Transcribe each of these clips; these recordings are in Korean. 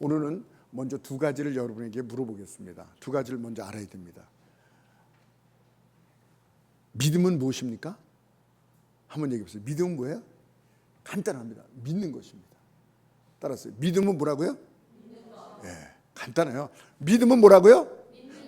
오늘은 먼저 두 가지를 여러분에게 물어보겠습니다. 두 가지를 먼저 알아야 됩니다. 믿음은 무엇입니까? 한번 얘기해 보세요. 믿음은 뭐예요? 간단합니다. 믿는 것입니다. 따라서요. 믿음은 뭐라고요? 간단해요. 믿음은 뭐라고요?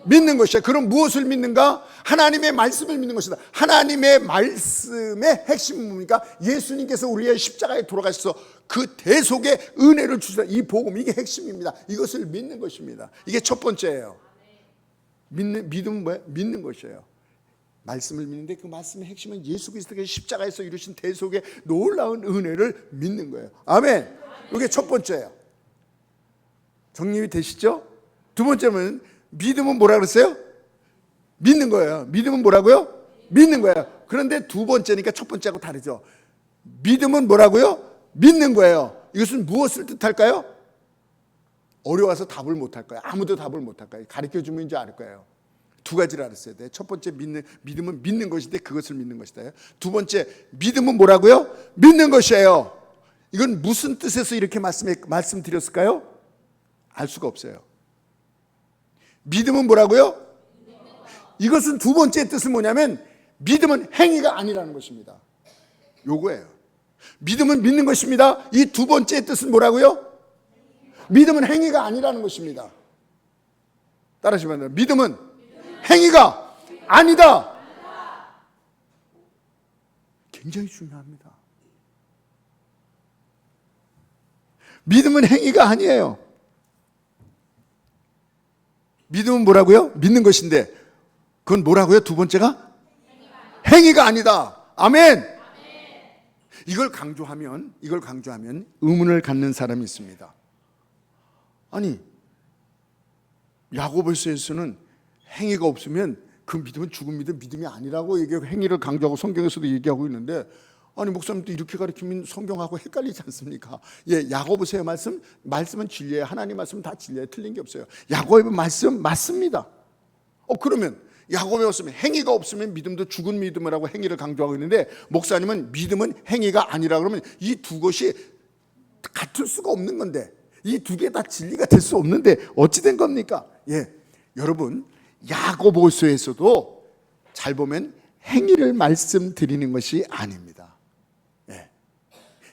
믿는 것이야. 그럼 무엇을 믿는가? 하나님의 말씀을 믿는 것이다. 하나님의 말씀의 핵심은 뭡니까? 예수님께서 우리의 십자가에 돌아가셔서 그 대속의 은혜를 주시다. 이 복음, 이게 핵심입니다. 이것을 믿는 것입니다. 이게 첫 번째예요. 믿음은 뭐예요? 믿는 것이에요. 말씀을 믿는데 그 말씀의 핵심은 예수 그리스도의 십자가에서 이루신 대속의 놀라운 은혜를 믿는 거예요. 아멘. 이게 첫 번째예요. 정립이 되시죠? 두 번째는 믿음은 뭐라 그랬어요? 믿는 거예요. 믿음은 뭐라고요? 믿는 거예요. 그런데 두 번째니까 첫 번째하고 다르죠. 믿음은 뭐라고요? 믿는 거예요. 이것은 무엇을 뜻할까요? 어려워서 답을 못할 거예요. 아무도 답을 못할 거예요. 가르쳐주면 이제 알 거예요. 두 가지를 알았어야 돼요. 첫 번째 믿음은 믿는 것인데 그것을 믿는 것이다. 두 번째 믿음은 뭐라고요? 믿는 것이에요. 이건 무슨 뜻에서 이렇게 말씀드렸을까요? 알 수가 없어요. 믿음은 뭐라고요? 이것은 두 번째 뜻은 뭐냐면 믿음은 행위가 아니라는 것입니다. 요거예요. 믿음은 믿는 것입니다. 이 두 번째 뜻은 뭐라고요? 믿음은 행위가 아니라는 것입니다. 따라하시면 돼요. 믿음은 행위가 아니다. 굉장히 중요합니다. 믿음은 행위가 아니에요. 믿음은 뭐라고요? 믿는 것인데 그건 뭐라고요? 두 번째가? 행위가 아니다. 아멘. 이걸 강조하면 의문을 갖는 사람이 있습니다. 아니, 야고보서에서는 행위가 없으면 그 믿음은 죽은 믿음이 아니라고 행위를 강조하고 성경에서도 얘기하고 있는데, 아니 목사님도 이렇게 가르치면 성경하고 헷갈리지 않습니까? 야고보서의 말씀은 진리예요. 하나님 말씀은 다 진리예요. 틀린 게 없어요. 야고보의 말씀 맞습니다. 그러면 야고보에 없으면 행위가 없으면 믿음도 죽은 믿음이라고 행위를 강조하고 있는데, 목사님은 믿음은 행위가 아니라 그러면 이 두 것이 같을 수가 없는 건데, 이 두 개 다 진리가 될 수 없는데 어찌 된 겁니까? 여러분, 야고보서에서도 잘 보면 행위를 말씀드리는 것이 아닙니다.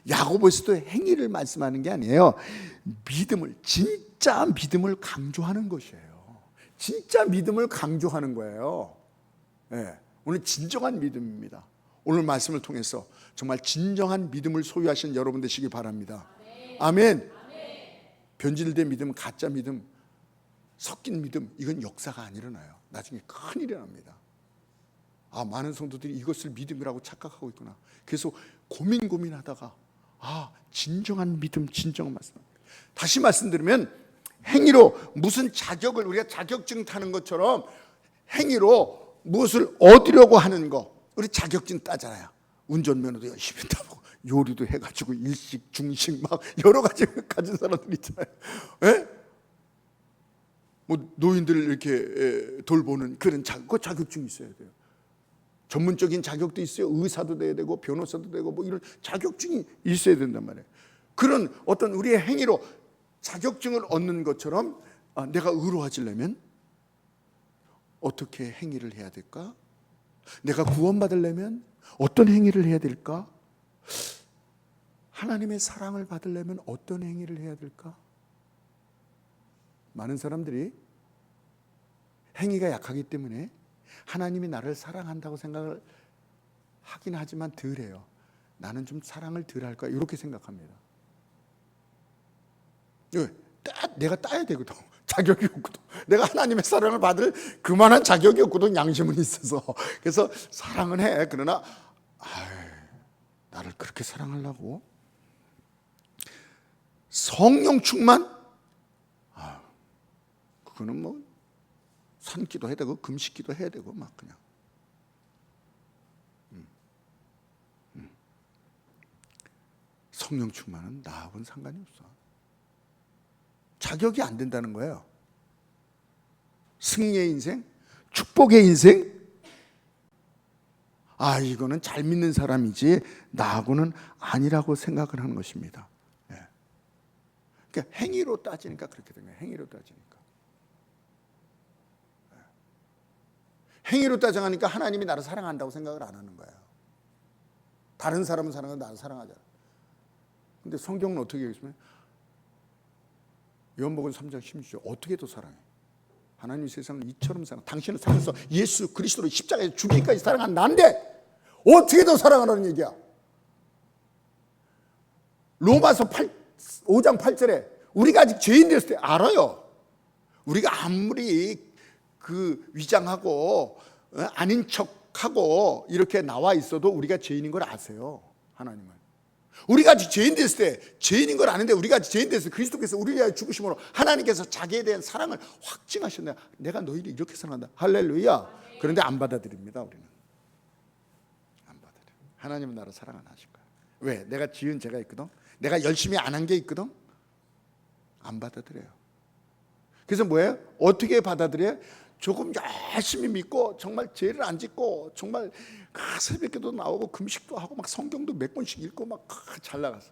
야고보서도 행위를 말씀하는 게 아니에요. 진짜 믿음을 강조하는 것이에요. 진짜 믿음을 강조하는 거예요. 오늘 진정한 믿음입니다. 오늘 말씀을 통해서 정말 진정한 믿음을 소유하신 여러분 되시기 바랍니다. 아멘. 변질된 믿음, 가짜 믿음, 섞인 믿음, 이건 역사가 안 일어나요. 나중에 큰일이 납니다. 많은 성도들이 이것을 믿음이라고 착각하고 있구나. 그래서 고민하다가 진정한 믿음, 진정한 말씀. 다시 말씀드리면 행위로 무슨 자격을, 우리가 자격증 타는 것처럼 행위로 무엇을 얻으려고 하는 거, 우리 자격증 따잖아요. 운전면허도 열심히 따고 요리도 해가지고 일식, 중식 막 여러 가지 가진 사람들 있잖아요. 노인들 이렇게 돌보는 그런 자격증이 있어야 돼요. 전문적인 자격도 있어요. 의사도 돼야 되고 변호사도 되고 이런 자격증이 있어야 된단 말이에요. 그런 어떤 우리의 행위로 자격증을 얻는 것처럼 내가 의로워지려면 어떻게 행위를 해야 될까? 내가 구원받으려면 어떤 행위를 해야 될까? 하나님의 사랑을 받으려면 어떤 행위를 해야 될까? 많은 사람들이 행위가 약하기 때문에 하나님이 나를 사랑한다고 생각을 하긴 하지만 덜해요. 나는 좀 사랑을 덜 할까? 이렇게 생각합니다. 내가 따야 되거든. 자격이 없거든. 내가 하나님의 사랑을 받을 그만한 자격이 없거든. 양심은 있어서. 그래서 사랑은 해. 그러나 나를 그렇게 사랑하려고? 성령 충만? 그거는 산기도 해야 되고 금식기도 해야 되고 막 그냥. 성령 충만은 나하고는 상관이 없어. 자격이 안 된다는 거예요. 승리의 인생, 축복의 인생. 이거는 잘 믿는 사람이지 나하고는 아니라고 생각을 하는 것입니다. 그러니까 행위로 따지니까 그렇게 된 거예요. 행위로 따지니까. 행위로 따져가니까 하나님이 나를 사랑한다고 생각을 안 하는 거예요. 다른 사람은 사랑하고 나를 사랑하잖아. 근데 성경은 어떻게 얘기했으면 요한복음 3장 16절 어떻게 더 사랑해? 하나님이 세상을 이처럼 사랑, 당신을 사랑해서 예수 그리스도로 십자가에 죽기까지 사랑한 나인데 어떻게 더 사랑하라는 얘기야? 로마서 5장 8절에 우리가 아직 죄인 되었을 때 알아요. 우리가 아무리 그 위장하고 아닌 척하고 이렇게 나와 있어도 우리가 죄인인 걸 아세요. 하나님은 우리가 아직 죄인 됐을 때 죄인인 걸 아는데 우리가 아직 죄인 됐을 때 그리스도께서 우리를 위하여 죽으심으로 하나님께서 자기에 대한 사랑을 확증하셨네. 내가 너희를 이렇게 사랑한다. 할렐루야. 그런데 안 받아들입니다. 우리는 안 받아들여. 하나님은 나를 사랑 안 하실 거야. 왜? 내가 지은 죄가 있거든. 내가 열심히 안 한 게 있거든. 안 받아들여요. 그래서 뭐예요? 어떻게 받아들여요? 조금 열심히 믿고 정말 죄를 안 짓고 정말 새벽에도 나오고 금식도 하고 막 성경도 몇 권씩 읽고 막 잘 나갔어.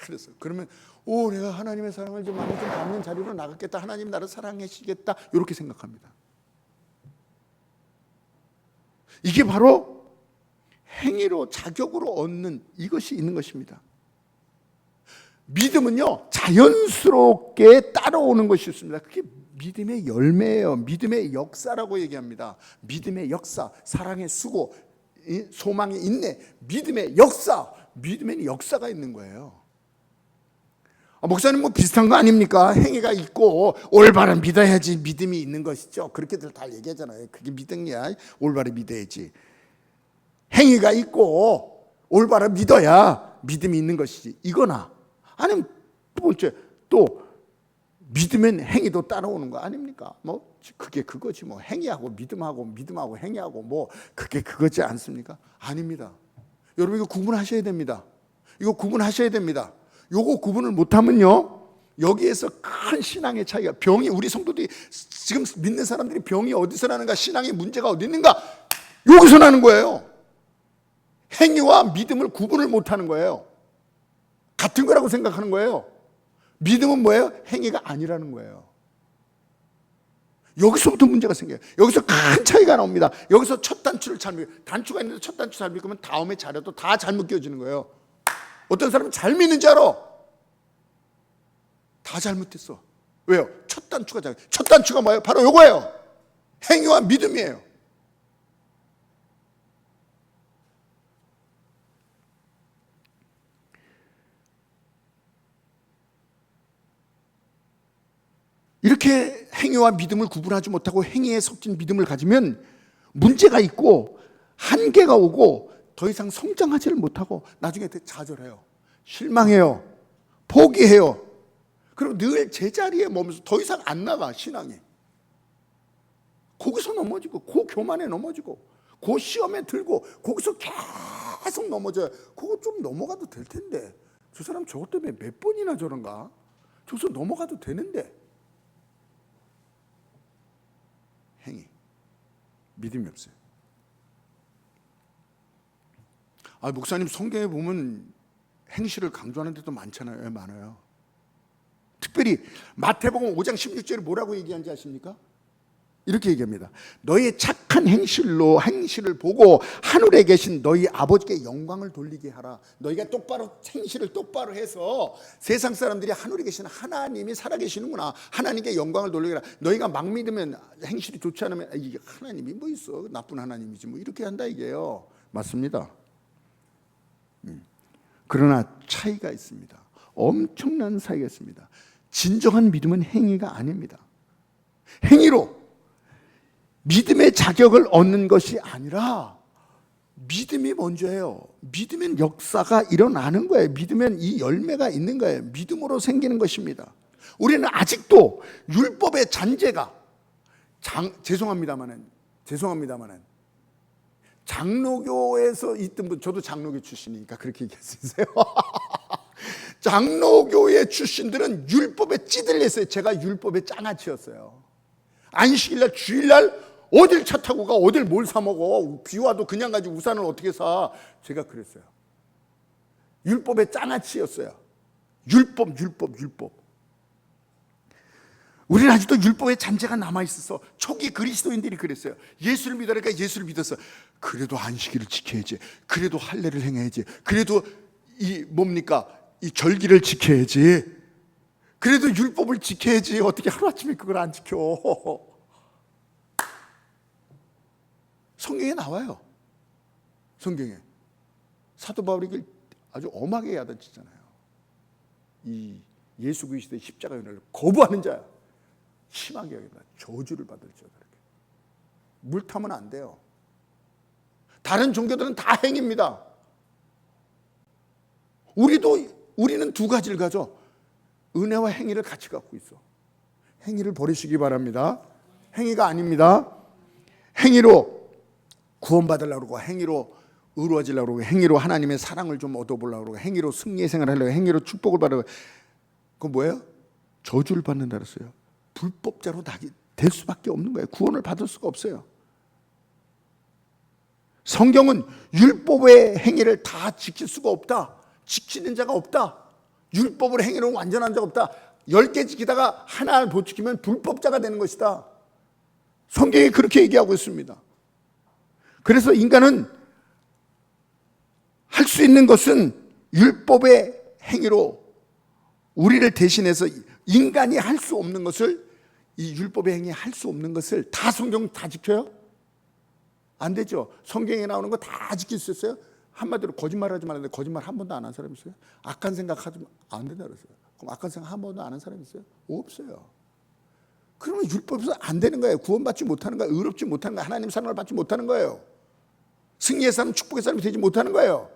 그랬어요. 그러면 내가 하나님의 사랑을 좀 많이 좀 받는 자리로 나갔겠다. 하나님 나를 사랑하시겠다. 이렇게 생각합니다. 이게 바로 행위로 자격으로 얻는 이것이 있는 것입니다. 믿음은요 자연스럽게 따라오는 것이 있습니다. 그게 믿음의 열매예요. 믿음의 역사라고 얘기합니다. 믿음의 역사, 사랑의 수고, 소망의 인내, 믿음의 역사, 믿음의 역사가 있는 거예요. 목사님 뭐 비슷한 거 아닙니까? 행위가 있고 올바른 믿어야지 믿음이 있는 것이죠. 그렇게들 다 얘기하잖아요. 그게 믿음이야. 올바른 믿어야지. 행위가 있고 올바른 믿어야 믿음이 있는 것이지. 이거나 아니면 두 번째 또 믿으면 행위도 따라오는 거 아닙니까? 뭐 그게 그거지 뭐 행위하고 믿음하고 행위하고 뭐 그게 그거지 않습니까? 아닙니다. 여러분 이거 구분하셔야 됩니다. 이거 구분하셔야 됩니다. 요거 구분을 못하면요 여기에서 큰 신앙의 차이가 병이 우리 성도들이 지금 믿는 사람들이 병이 어디서 나는가 신앙의 문제가 어디 있는가 여기서 나는 거예요. 행위와 믿음을 구분을 못하는 거예요. 같은 거라고 생각하는 거예요. 믿음은 뭐예요? 행위가 아니라는 거예요. 여기서부터 문제가 생겨요. 여기서 큰 차이가 나옵니다. 여기서 첫 단추를 잘못 단추가 있는데 첫 단추 잘못 끼면 다음에 자료도 다 잘못 끼워지는 거예요. 어떤 사람은 잘 믿는 줄 알아. 다 잘못했어. 왜요? 첫 단추가 잘못. 첫 단추가 뭐예요? 바로 요거예요. 행위와 믿음이에요. 이렇게 행위와 믿음을 구분하지 못하고 행위에 섞인 믿음을 가지면 문제가 있고 한계가 오고 더 이상 성장하지를 못하고 나중에 좌절해요. 실망해요. 포기해요. 그리고 늘 제자리에 머물면서 더 이상 안 나가 신앙이. 거기서 넘어지고 그 교만에 넘어지고 그 시험에 들고 거기서 계속 넘어져요. 그거 좀 넘어가도 될 텐데 저 사람 저것 때문에 몇 번이나 저런가? 저기서 넘어가도 되는데 행위, 믿음이 없어요. 목사님 성경에 보면 행실을 강조하는 데도 많잖아요. 왜 많아요? 특별히 마태복음 5장 16절에 뭐라고 얘기하는지 아십니까? 이렇게 얘기합니다. 너희의 착한 행실을 보고 하늘에 계신 너희 아버지께 영광을 돌리게 하라. 너희가 똑바로 행실을 똑바로 해서 세상 사람들이 하늘에 계신 하나님이 살아계시는구나. 하나님께 영광을 돌리게 하라. 너희가 막 믿으면 행실이 좋지 않으면 이게 하나님이 뭐 있어? 나쁜 하나님이지 뭐 이렇게 한다 이게요. 맞습니다. 그러나 차이가 있습니다. 엄청난 차이가 있습니다. 진정한 믿음은 행위가 아닙니다. 행위로 믿음의 자격을 얻는 것이 아니라 믿음이 먼저예요. 믿으면 역사가 일어나는 거예요. 믿으면 이 열매가 있는 거예요. 믿음으로 생기는 것입니다. 우리는 아직도 율법의 잔재가 죄송합니다마는 장로교에서 있던 분, 저도 장로교 출신이니까 그렇게 얘기할 수 있어요. 장로교의 출신들은 율법에 찌들렸어요. 제가 율법에 장아찌였어요. 안식일날 주일날 어딜 차 타고 가, 어딜 뭘 사 먹어, 비 와도 그냥 가지 우산을 어떻게 사. 제가 그랬어요. 율법에 장아찌였어요. 율법. 우리는 아직도 율법의 잔재가 남아있어서 초기 그리스도인들이 그랬어요. 예수를 믿으니까 예수를 믿었어. 그래도 안식일을 지켜야지, 그래도 할례를 행해야지, 그래도 이 절기를 지켜야지, 그래도 율법을 지켜야지. 어떻게 하루아침에 그걸 안 지켜? 성경에 나와요. 성경에 사도 바울이 아주 엄하게 야단치잖아요. 이 예수 그리스도의 십자가의 은혜를 거부하는 자야 심하게 여긴다. 저주를 받을 자다. 물 타면 안 돼요. 다른 종교들은 다 행입니다. 우리는 두 가지를 가져. 은혜와 행위를 같이 갖고 있어. 행위를 버리시기 바랍니다. 행위가 아닙니다. 행위로 구원받으려고 그러고, 행위로 의로워지려고 그러고, 행위로 하나님의 사랑을 좀 얻어보려고 그러고, 행위로 승리의 생활을 하려고, 행위로 축복을 받으려고. 그건 뭐예요? 저주를 받는다 그랬어요. 불법자로 될 수밖에 없는 거예요. 구원을 받을 수가 없어요. 성경은 율법의 행위를 다 지킬 수가 없다. 지키는 자가 없다. 율법을 행위로 완전한 자가 없다. 10개 지키다가 하나를 못 지키면 불법자가 되는 것이다. 성경이 그렇게 얘기하고 있습니다. 그래서 인간은 할 수 있는 것은 율법의 행위로 우리를 대신해서 인간이 할 수 없는 것을, 이 율법의 행위 할 수 없는 것을 다 성경 다 지켜요? 안 되죠. 성경에 나오는 거 다 지킬 수 있어요? 한마디로 거짓말하지 말았는데 거짓말 한 번도 안 한 사람 있어요? 악한 생각하지 안 된다 그랬어요. 그럼 악한 생각 한 번도 안 한 사람 있어요? 없어요. 그러면 율법에서 안 되는 거예요. 구원받지 못하는 거예요. 의롭지 못하는 거예요. 하나님 사랑을 받지 못하는 거예요. 승리의 사람, 축복의 사람이 되지 못하는 거예요.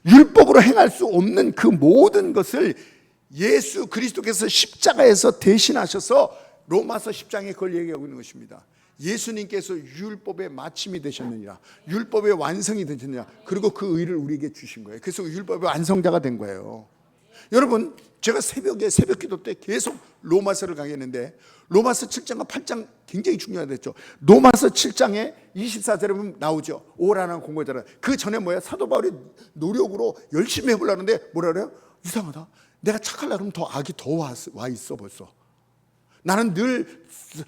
율법으로 행할 수 없는 그 모든 것을 예수 그리스도께서 십자가에서 대신하셔서 로마서 10장에 그걸 얘기하고 있는 것입니다. 예수님께서 율법의 마침이 되셨느니라, 율법의 완성이 되셨느니라, 그리고 그 의를 우리에게 주신 거예요. 그래서 율법의 완성자가 된 거예요. 여러분, 제가 새벽 기도 때 계속 로마서를 강의했는데, 로마서 7장과 8장 굉장히 중요하겠죠. 로마서 7장에 24절에 보면 나오죠. 오라는 공고자라. 그 전에 뭐야? 사도 바울이 노력으로 열심히 해보려는데 뭐라 그래요? 이상하다. 내가 착하려고 하면 더 악이 더 와 있어 벌써. 나는 늘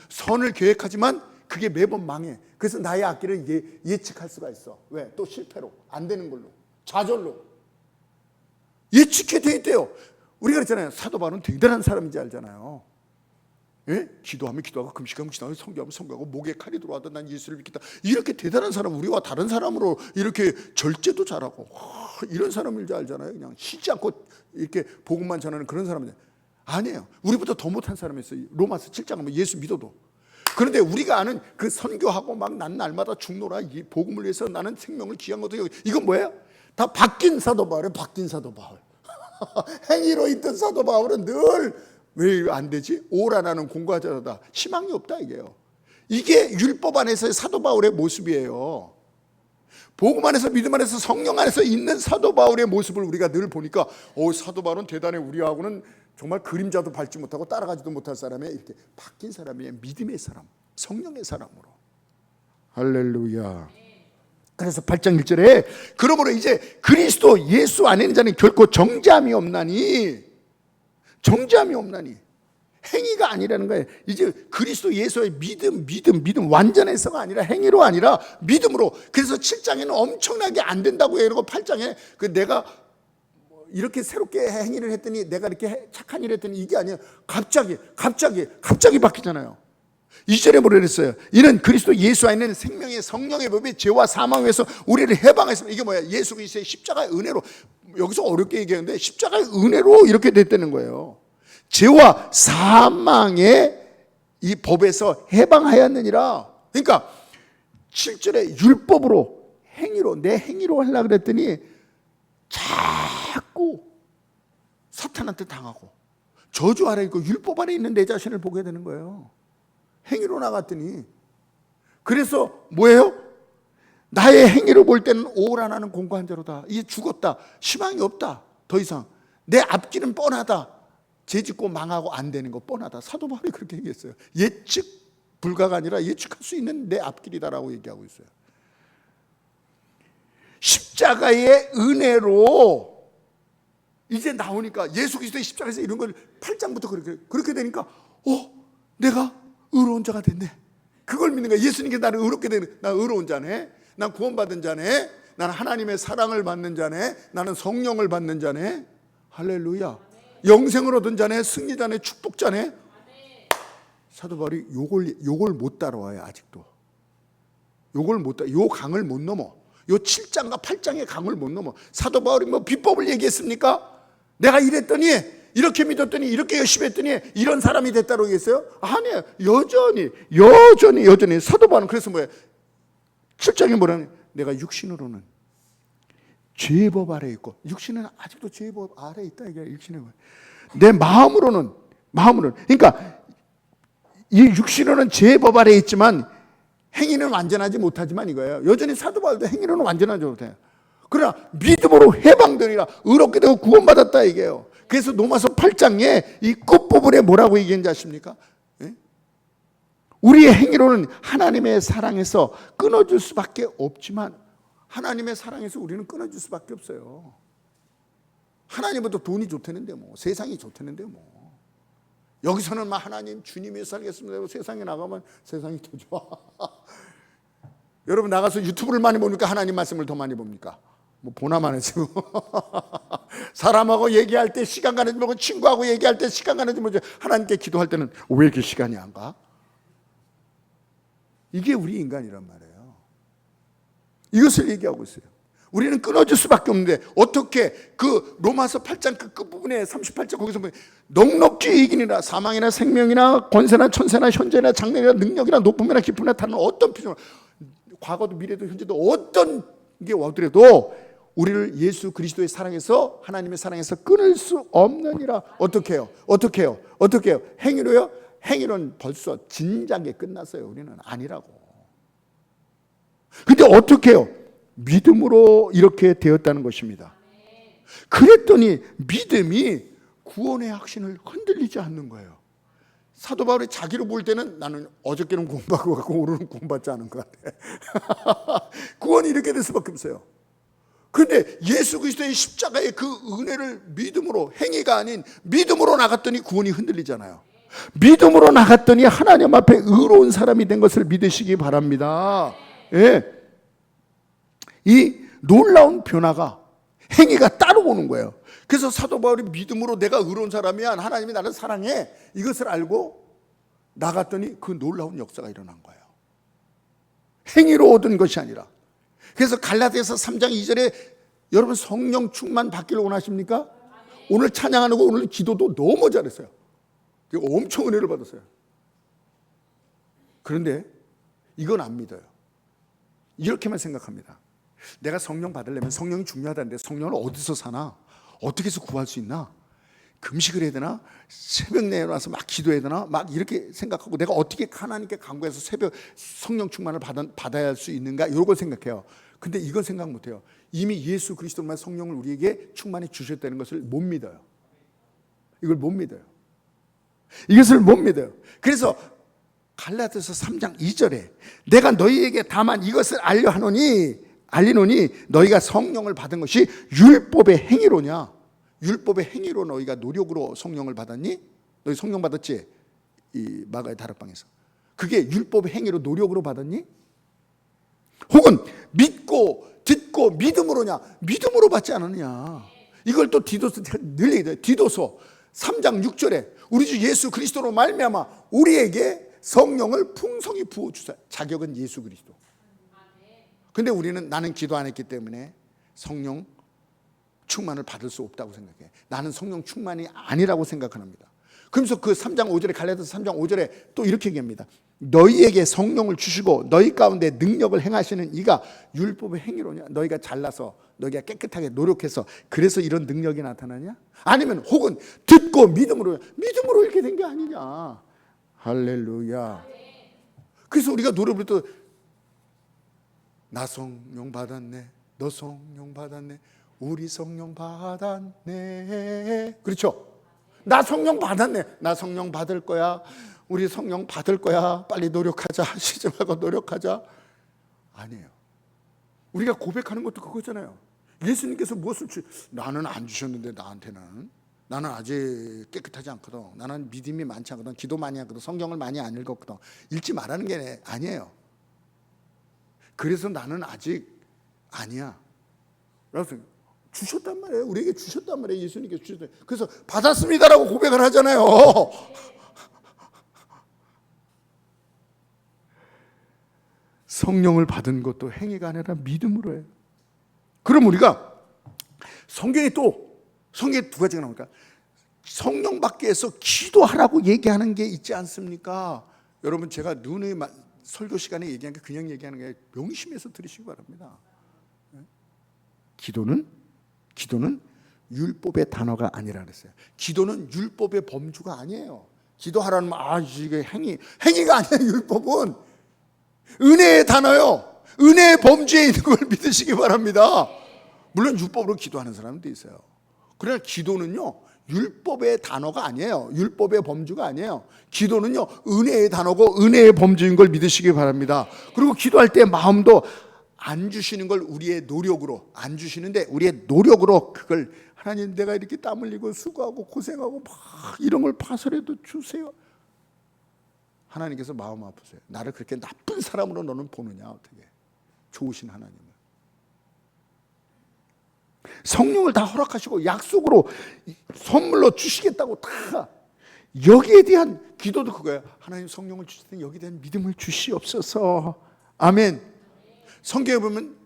선을 계획하지만 그게 매번 망해. 그래서 나의 악기를 예측할 수가 있어. 왜? 또 실패로, 안 되는 걸로, 좌절로 예측해 돼 있대요. 우리가 그랬잖아요. 사도 바울은 대단한 사람인지 알잖아요. 예? 기도하면 기도하고, 금식하면 금식하고, 성교하면 성교하고, 목에 칼이 들어와도 난 예수를 믿겠다. 이렇게 대단한 사람, 우리와 다른 사람으로 이렇게 절제도 잘하고, 이런 사람일 줄 알잖아요. 그냥 쉬지 않고 이렇게 복음만 전하는 그런 사람들 아니에요. 우리보다 더 못한 사람이 있어요. 로마서 7장 하면 예수 믿어도. 그런데 우리가 아는 그 선교하고 막 난 날마다 죽노라, 이 복음을 위해서 나는 생명을 귀한 것도, 이건 뭐예요? 다 바뀐 사도 바울이에요. 바뀐 사도 바울. 행위로 있던 사도 바울은 늘 왜 안 되지? 오라나는 공과자다. 희망이 없다 이게요. 이게 율법 안에서의 사도 바울의 모습이에요. 복음 안에서, 믿음 안에서, 성령 안에서 있는 사도 바울의 모습을 우리가 늘 보니까, 사도 바울은 대단해. 우리하고는 정말 그림자도 밟지 못하고 따라가지도 못할 사람이에요. 이렇게 바뀐 사람이에요. 믿음의 사람, 성령의 사람으로. 할렐루야. 그래서 8장 1절에 그러므로 이제 그리스도 예수 안에 있는 자는 결코 정죄함이 없나니, 정죄함이 없나니. 행위가 아니라는 거예요. 이제 그리스도 예수의 믿음 완전해서가 아니라, 행위로 아니라 믿음으로. 그래서 7장에는 엄청나게 안 된다고 해요. 그리고 8장에 내가 이렇게 새롭게 행위를 했더니, 내가 이렇게 착한 일을 했더니 이게 아니에요. 갑자기 바뀌잖아요. 2절에 뭐라 그랬어요? 이는 그리스도 예수 안에 있는 생명의 성령의 법이 죄와 사망에서 우리를 해방했습니다. 이게 뭐야? 예수 그리스도의 십자가의 은혜로. 여기서 어렵게 얘기하는데 십자가의 은혜로 이렇게 됐다는 거예요. 죄와 사망의 이 법에서 해방하였느니라. 그러니까 7절에 율법으로, 행위로, 내 행위로 하려고 그랬더니 자꾸 사탄한테 당하고 저주 아래 있고 율법 아래 있는 내 자신을 보게 되는 거예요. 행위로 나갔더니. 그래서 뭐예요? 나의 행위로 볼 때는 오라나는 공고한 자로다. 이제 죽었다. 희망이 없다. 더 이상 내 앞길은 뻔하다. 죄짓고 망하고 안 되는 거 뻔하다. 사도 바울이 그렇게 얘기했어요. 예측 불가가 아니라 예측할 수 있는 내 앞길이다라고 얘기하고 있어요. 십자가의 은혜로 이제 나오니까 예수 그리스도의 십자가에서 이런 걸 8장부터 그렇게 되니까 내가 의로운 자가 됐네. 그걸 믿는 거야. 예수님께 나를 의롭게 되는, 나 의로운 자네, 난 구원받은 자네, 나는 하나님의 사랑을 받는 자네, 나는 성령을 받는 자네. 할렐루야. 영생을 얻은 자네, 승리자네, 축복자네. 사도 바울이 요걸 못 따라와요. 아직도 요걸 못 따라, 요 강을 못 넘어. 요 7장과 8장의 강을 못 넘어. 사도 바울이 뭐 비법을 얘기했습니까? 내가 이랬더니, 이렇게 믿었더니, 이렇게 열심히 했더니 이런 사람이 됐다고 얘기했어요? 아니에요. 여전히 사도 바울은 그래서 뭐예요? 7장에 뭐라는, 내가 육신으로는 죄법 아래에 있고, 육신은 아직도 죄법 아래에 있다 이게 육신의 거예요. 내 마음으로는 그러니까 이 육신으로는 죄법 아래에 있지만 행위는 완전하지 못하지만 이거예요. 여전히 사도 바울도 행위로는 완전하지 못해요. 그러나 믿음으로 해방되리라, 의롭게 되고 구원받았다 이게요. 그래서 로마서 8장에 이 끝부분에 뭐라고 얘기했는지 아십니까? 예? 우리의 행위로는 하나님의 사랑에서 끊어질 수밖에 없지만, 하나님의 사랑에서 우리는 끊어질 수밖에 없어요. 하나님보다 돈이 좋다는데 뭐, 세상이 좋다는데 뭐. 여기서는 막 하나님 주님이 살겠습니다. 세상에 나가면 세상이 더 좋아. 여러분 나가서 유튜브를 많이 보니까 하나님 말씀을 더 많이 봅니까? 뭐 보나만 해지 뭐. 사람하고 얘기할 때 시간 가는지 모르고, 친구하고 얘기할 때 시간 가는지 모르고, 하나님께 기도할 때는 왜 이렇게 시간이 안 가? 이게 우리 인간이란 말이에요. 이것을 얘기하고 있어요. 우리는 끊어질 수밖에 없는데 어떻게 그 로마서 8장 그 끝부분에 38절 거기서 보면 넉넉히 이기니라, 사망이나 생명이나 권세나 천세나 현재나 장래나 능력이나 높음이나 깊음이나 다른 어떤 필요, 과거도 미래도 현재도 어떤 게 와더라도 우리를 예수 그리스도의 사랑에서, 하나님의 사랑에서 끊을 수 없느니라. 어떻게 해요? 행위로요? 행위로는 벌써 진작에 끝났어요. 우리는 아니라고. 근데 어떻게 해요? 믿음으로 이렇게 되었다는 것입니다. 그랬더니 믿음이 구원의 확신을 흔들리지 않는 거예요. 사도 바울이 자기로 볼 때는 나는 어저께는 구원받고 갔고 오늘은 구원받지 않은 것 같아. 구원이 이렇게 될 수밖에 없어요. 그런데 예수 그리스도의 십자가의 그 은혜를 믿음으로, 행위가 아닌 믿음으로 나갔더니 구원이 흔들리잖아요. 믿음으로 나갔더니 하나님 앞에 의로운 사람이 된 것을 믿으시기 바랍니다. 예. 이 놀라운 변화가, 행위가 따라오는 거예요. 그래서 사도 바울이 믿음으로 내가 의로운 사람이야, 하나님이 나를 사랑해, 이것을 알고 나갔더니 그 놀라운 역사가 일어난 거예요. 행위로 얻은 것이 아니라. 그래서 갈라디아서 3장 2절에 여러분 성령 충만 받기를 원하십니까? 오늘 찬양하는 거, 오늘 기도도 너무 잘했어요. 엄청 은혜를 받았어요. 그런데 이건 안 믿어요. 이렇게만 생각합니다. 내가 성령 받으려면 성령이 중요하다는데 성령을 어디서 사나? 어떻게 해서 구할 수 있나? 금식을 해야 되나? 새벽 내에 일어나서 막 기도해야 되나? 막 이렇게 생각하고, 내가 어떻게 하나님께 간구해서 새벽 성령 충만을 받아야 할 수 있는가? 이런 걸 생각해요. 근데 이건 생각 못해요. 이미 예수 그리스도만 성령을 우리에게 충만히 주셨다는 것을 못 믿어요. 이걸 못 믿어요. 이것을 못 믿어요. 그래서 갈라디아서 3장 2절에 내가 너희에게 다만 이것을 알리노니 너희가 성령을 받은 것이 율법의 행위로냐? 율법의 행위로 너희가 노력으로 성령을 받았니? 너희 성령 받았지? 이 마가의 다락방에서. 그게 율법의 행위로 노력으로 받았니? 혹은 믿고 듣고 믿음으로냐? 믿음으로 받지 않았느냐? 이걸 또 디도서 늘 얘기해요. 디도서 3장 6절에 우리 주 예수 그리스도로 말미암아 우리에게 성령을 풍성히 부어주사. 자격은 예수 그리스도. 근데 우리는 나는 기도 안 했기 때문에 성령 충만을 받을 수 없다고 생각해. 나는 성령 충만이 아니라고 생각합니다. 그러면서 그 3장 5절에 갈라디아서 3장 5절에 또 이렇게 얘기합니다. 너희에게 성령을 주시고 너희 가운데 능력을 행하시는 이가 율법의 행위로냐? 너희가 잘나서 너희가 깨끗하게 노력해서 그래서 이런 능력이 나타나냐? 아니면 혹은 듣고 믿음으로 이렇게 된 게 아니냐? 할렐루야. 그래서 우리가 노래 부를 때 나 성령 받았네, 너 성령 받았네, 우리 성령 받았네. 그렇죠? 나 성령 받았네, 나 성령 받을 거야, 우리 성령 받을 거야, 빨리 노력하자, 쉬지 말고 노력하자. 아니에요. 우리가 고백하는 것도 그거잖아요. 예수님께서 무엇을 나는 안 주셨는데 나한테는. 나는 아직 깨끗하지 않거든. 나는 믿음이 많지 않거든. 기도 많이 하거든. 성경을 많이 안 읽었거든. 읽지 말라는 게 아니에요. 그래서 나는 아직 아니야. 그래서 주셨단 말이에요. 우리에게 주셨단 말이에요. 예수님께서 주셨단 말이에요. 그래서 받았습니다라고 고백을 하잖아요. 성령을 받은 것도 행위가 아니라 믿음으로 해요. 그럼 우리가 성경에 두 가지가 나오니까 성령 받기 위해서 기도하라고 얘기하는 게 있지 않습니까? 여러분, 제가 눈의 설교 시간에 얘기한 게 그냥 얘기하는 게 명심해서 들으시기 바랍니다. 기도는 율법의 단어가 아니라 그랬어요. 기도는 율법의 범주가 아니에요. 기도하라는 말, 이게 행위가 아니에요. 율법은 은혜의 단어요. 은혜의 범주에 있는 걸 믿으시기 바랍니다. 물론 율법으로 기도하는 사람도 있어요. 그러나 기도는요, 율법의 단어가 아니에요. 율법의 범주가 아니에요. 기도는요, 은혜의 단어고 은혜의 범주인 걸 믿으시기 바랍니다. 그리고 기도할 때 마음도 안 주시는 걸 우리의 노력으로, 안 주시는데 우리의 노력으로 그걸, 하나님 내가 이렇게 땀 흘리고 수고하고 고생하고 막 이런 걸 봐서라도 주세요. 하나님께서 마음 아프세요. 나를 그렇게 나쁜 사람으로 너는 보느냐, 어떻게. 좋으신 하나님을. 성령을 다 허락하시고 약속으로 선물로 주시겠다고 다, 여기에 대한 기도도 그거예요. 하나님 성령을 주실 때 여기에 대한 믿음을 주시옵소서. 아멘. 성경에 보면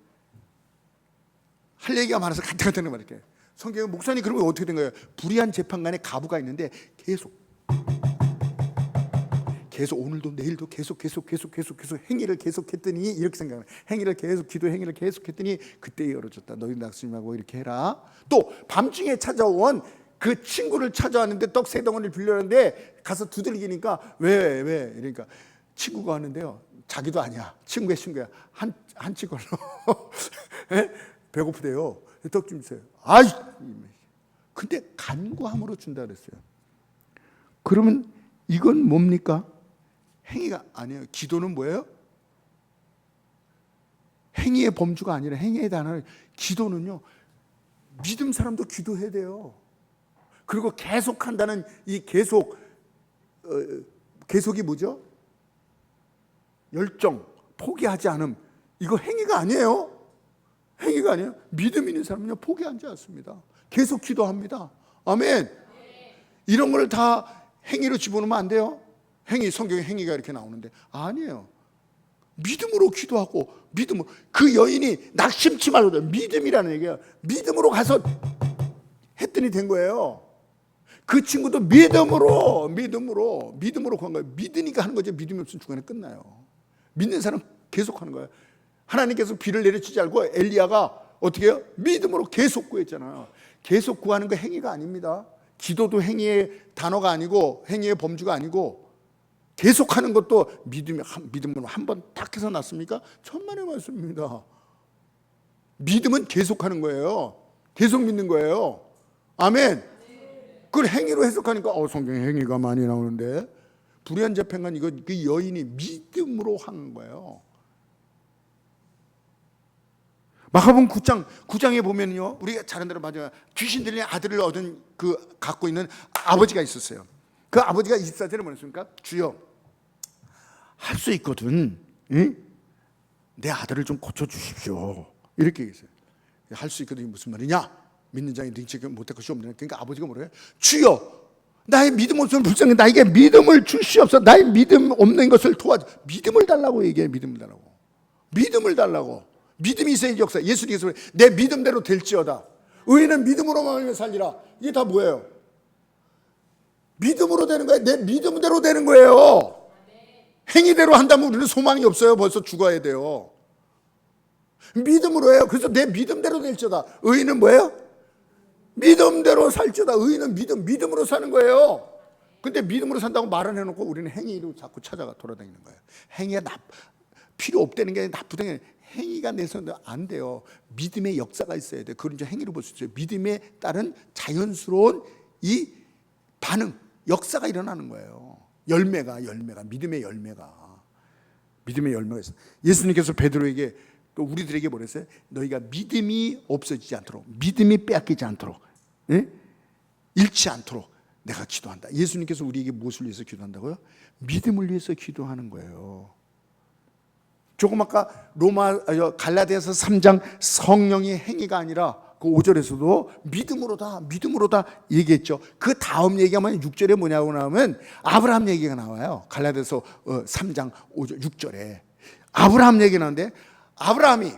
할 얘기가 많아서 간단하다는 말이에요. 성경에 목사님 그러면 어떻게 된 거예요? 불의한 재판관에 가부가 있는데 계속 오늘도 내일도 계속 행위를 계속했더니 이렇게 생각해요. 행위를 계속, 기도 행위를 계속했더니 그때 열어줬다. 너희 낙심하고 이렇게 해라. 또 밤중에 찾아온 그 친구를 찾아왔는데 떡 3덩어리를 빌렸는데 가서 두들기니까 왜 이러니까 친구가 왔는데요, 자기도 아니야, 친구야 한 치걸로 배고프대요. 떡 좀 주세요. 아이, 근데 간구함으로 준다 그랬어요. 그러면 이건 뭡니까? 행위가 아니에요. 기도는 뭐예요? 행위의 범주가 아니라 행위의 단어. 기도는요, 믿음 사람도 기도해야 돼요. 그리고 계속한다는 이 계속이 뭐죠? 열정, 포기하지 않음. 이거 행위가 아니에요. 행위가 아니에요. 믿음 있는 사람은요, 포기하지 않습니다. 계속 기도합니다. 아멘. 이런 걸 다 행위로 집어넣으면 안 돼요. 성경에 행위가 이렇게 나오는데 아니에요. 믿음으로 기도하고, 믿음으로. 그 여인이 낙심치 말고, 믿음이라는 얘기예요. 믿음으로 가서 했더니 된 거예요. 그 친구도 믿음으로 간 거예요. 믿으니까 하는 거죠. 믿음이 없으면 중간에 끝나요. 믿는 사람 계속 하는 거예요. 하나님께서 비를 내려주지 않고 엘리야가 어떻게 해요? 믿음으로 계속 구했잖아요. 계속 구하는 거 행위가 아닙니다. 기도도 행위의 단어가 아니고 행위의 범주가 아니고, 계속하는 것도 믿음은 한 번 딱 해서 났습니까? 천만의 말씀입니다. 믿음은 계속하는 거예요. 계속 믿는 거예요. 아멘. 그걸 행위로 해석하니까 성경에 행위가 많이 나오는데, 불의한 재판관 그 여인이 믿음으로 한 거예요. 마가복음 9장에 보면요, 우리가 잘 아는 대로 맞아요. 귀신 들린 아들을 얻은 갖고 있는 아버지가 있었어요. 그 아버지가 24절에 뭐랬습니까? 주여, 할 수 있거든, 응? 내 아들을 좀 고쳐주십시오. 이렇게 얘기했어요. 할 수 있거든, 무슨 말이냐? 믿는 자의 능치 못할 것이 없느냐. 그러니까 아버지가 뭐래요? 주여, 나의 믿음 없으면 불쌍해. 나에게 믿음을 주시옵소서. 나의 믿음 없는 것을 도와줘. 믿음을 달라고 얘기해. 믿음을 달라고. 믿음이 있어야지 역사. 예수님께서 내 믿음대로 될지어다. 의인은 믿음으로 말미암아 살리라. 이게 다 뭐예요? 믿음으로 되는 거예요. 내 믿음대로 되는 거예요. 행위대로 한다면 우리는 소망이 없어요. 벌써 죽어야 돼요. 믿음으로 해요. 그래서 내 믿음대로 될지어다. 의인은 뭐예요? 믿음대로 살지어다. 의인은 믿음으로 사는 거예요. 근데 믿음으로 산다고 말은 해놓고 우리는 행위로 자꾸 찾아가 돌아다니는 거예요. 행위가 필요 없다는 게 나쁘다는 게 아니라 행위가 내서는 안 돼요. 믿음의 역사가 있어야 돼요. 그걸 이제 행위로 볼 수 있어요. 믿음에 따른 자연스러운 이 반응, 역사가 일어나는 거예요. 믿음의 열매가 있어요. 예수님께서 베드로에게 또 우리들에게 뭐랬어요? 너희가 믿음이 없어지지 않도록, 믿음이 빼앗기지 않도록, 예? 잃지 않도록 내가 기도한다. 예수님께서 우리에게 무엇을 위해서 기도한다고요? 믿음을 위해서 기도하는 거예요. 조금 아까 갈라디아서 3장 성령의 행위가 아니라 그 5절에서도 믿음으로다 얘기했죠. 그 다음 얘기하면 6절에 뭐냐고 나오면 아브라함 얘기가 나와요. 갈라디아서 3장 5절 6절에 아브라함 얘기가 나오는데, 아브라함이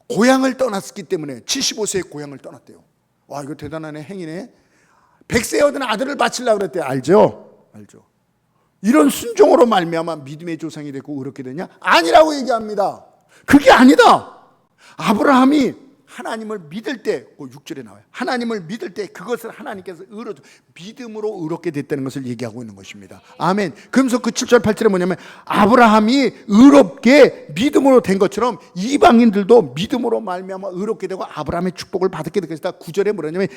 고향을 떠났기 때문에 75세에 고향을 떠났대요. 와, 이거 대단한 행위네. 100세에 얻은 아들을 바치려고 그랬대요. 알죠? 이런 순종으로 말미암아 믿음의 조상이 되고 의롭게 되냐? 아니라고 얘기합니다. 그게 아니다. 아브라함이 하나님을 믿을 때, 6절에 나와요. 하나님을 믿을 때 그것을 하나님께서 믿음으로 의롭게 됐다는 것을 얘기하고 있는 것입니다. 아멘. 그러면서 그 7절 8절에 뭐냐면 아브라함이 의롭게 믿음으로 된 것처럼 이방인들도 믿음으로 말미암아 의롭게 되고 아브라함의 축복을 받게 될 것이다. 9절에 뭐냐면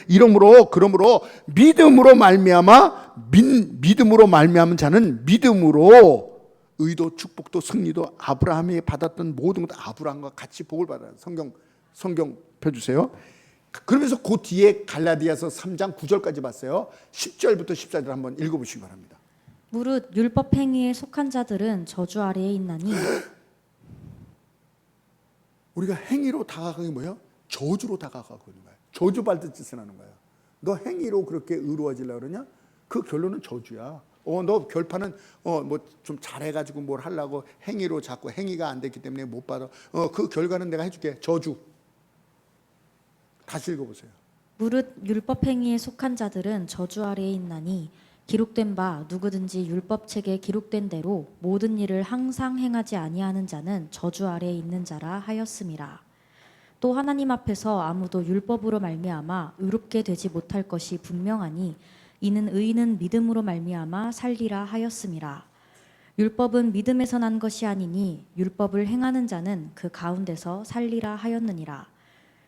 그러므로 믿음으로 말미암은 자는 믿음으로 의도, 축복도, 승리도 아브라함이 받았던 모든 것 아브라함과 같이 복을 받아요. 성경 펴주세요. 그러면서 그 뒤에 갈라디아서 3장 9절까지 봤어요. 10절부터 14절 한번 읽어보시기 바랍니다. 무릇 율법 행위에 속한 자들은 저주 아래에 있나니. 우리가 행위로 다가가는 게 뭐예요? 저주로 다가가고 있는 거예요. 저주받을 짓을 하는 거예요. 너 행위로 그렇게 의로워지려고 그러냐? 그 결론은 저주야. 너 결판은 뭐 좀 잘해가지고 뭘 하려고 행위로 자꾸 행위가 안 됐기 때문에 못 받아. 그 결과는 내가 해줄게. 저주. 다시 읽어보세요. 무릇 율법 행위에 속한 자들은 저주 아래에 있나니 기록된 바 누구든지 율법책에 기록된 대로 모든 일을 항상 행하지 아니하는 자는 저주 아래에 있는 자라 하였음이라. 또 하나님 앞에서 아무도 율법으로 말미암아 의롭게 되지 못할 것이 분명하니 이는 의인은 믿음으로 말미암아 살리라 하였음이라. 율법은 믿음에서 난 것이 아니니 율법을 행하는 자는 그 가운데서 살리라 하였느니라.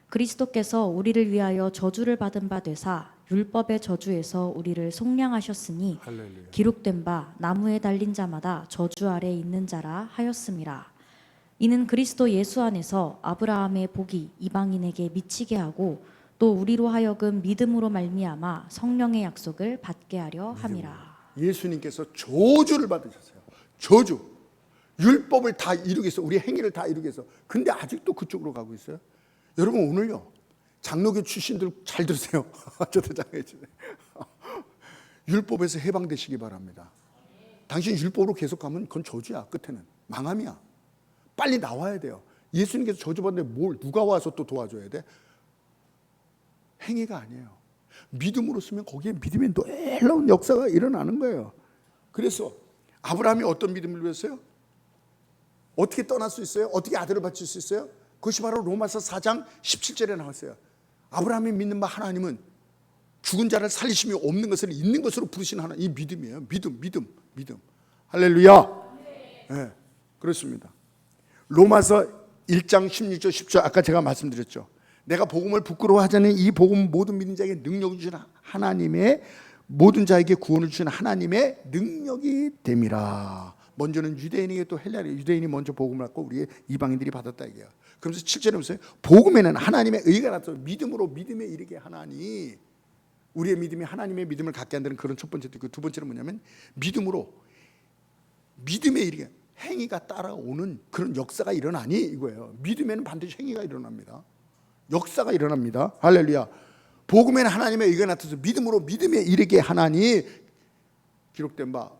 그리스도께서 우리를 위하여 저주를 받은 바 되사 율법의 저주에서 우리를 속량하셨으니 할렐루야. 기록된 바 나무에 달린 자마다 저주 아래에 있는 자라 하였음이라. 이는 그리스도 예수 안에서 아브라함의 복이 이방인에게 미치게 하고 또 우리로 하여금 믿음으로 말미암아 성령의 약속을 받게 하려 함이라. 예수님께서 저주를 받으셨어요. 저주. 율법을 다 이루기 위해서, 우리 행위를 다 이루기 위해서. 근데 아직도 그쪽으로 가고 있어요. 여러분 오늘요, 장로교 출신들 잘 들으세요. 저도 장로교죠. 율법에서 해방되시기 바랍니다. 당신 율법으로 계속 가면 그건 저주야. 끝에는 망함이야. 빨리 나와야 돼요. 예수님께서 저주받는데 뭘 누가 와서 또 도와줘야 돼? 행위가 아니에요. 믿음으로 쓰면 거기에 믿음의 놀라운 역사가 일어나는 거예요. 그래서 아브라함이 어떤 믿음을 위해서요? 어떻게 떠날 수 있어요? 어떻게 아들을 바칠 수 있어요? 그것이 바로 로마서 4장 17절에 나왔어요. 아브라함이 믿는 바 하나님은 죽은 자를 살리심이 없는 것을 있는 것으로 부르시는 하나님, 이 믿음이에요. 믿음. 할렐루야. 네, 그렇습니다. 로마서 1장 16절 10절 아까 제가 말씀드렸죠. 내가 복음을 부끄러워하지 않는 이 복음 모든 믿는 자에게 능력을 주시는 하나님의, 모든 자에게 구원을 주시는 하나님의 능력이 됨이라. 먼저는 유대인에게 또 헬라인에게, 유대인이 먼저 복음을 받고 우리 이방인들이 받았다 이게요. 그러면서 7절에 보세요. 복음에는 하나님의 의가 나타서 믿음으로 믿음에 이르게 하나니, 우리의 믿음이 하나님의 믿음을 갖게 한다는 그런 첫 번째도 있고, 두 번째는 뭐냐면 믿음으로 믿음에 이르게 행위가 따라오는 그런 역사가 일어나니 이거예요. 믿음에는 반드시 행위가 일어납니다. 역사가 일어납니다. 할렐루야. 복음에는 하나님의 의가 나타서 믿음으로 믿음에 이르게 하나니 기록된 바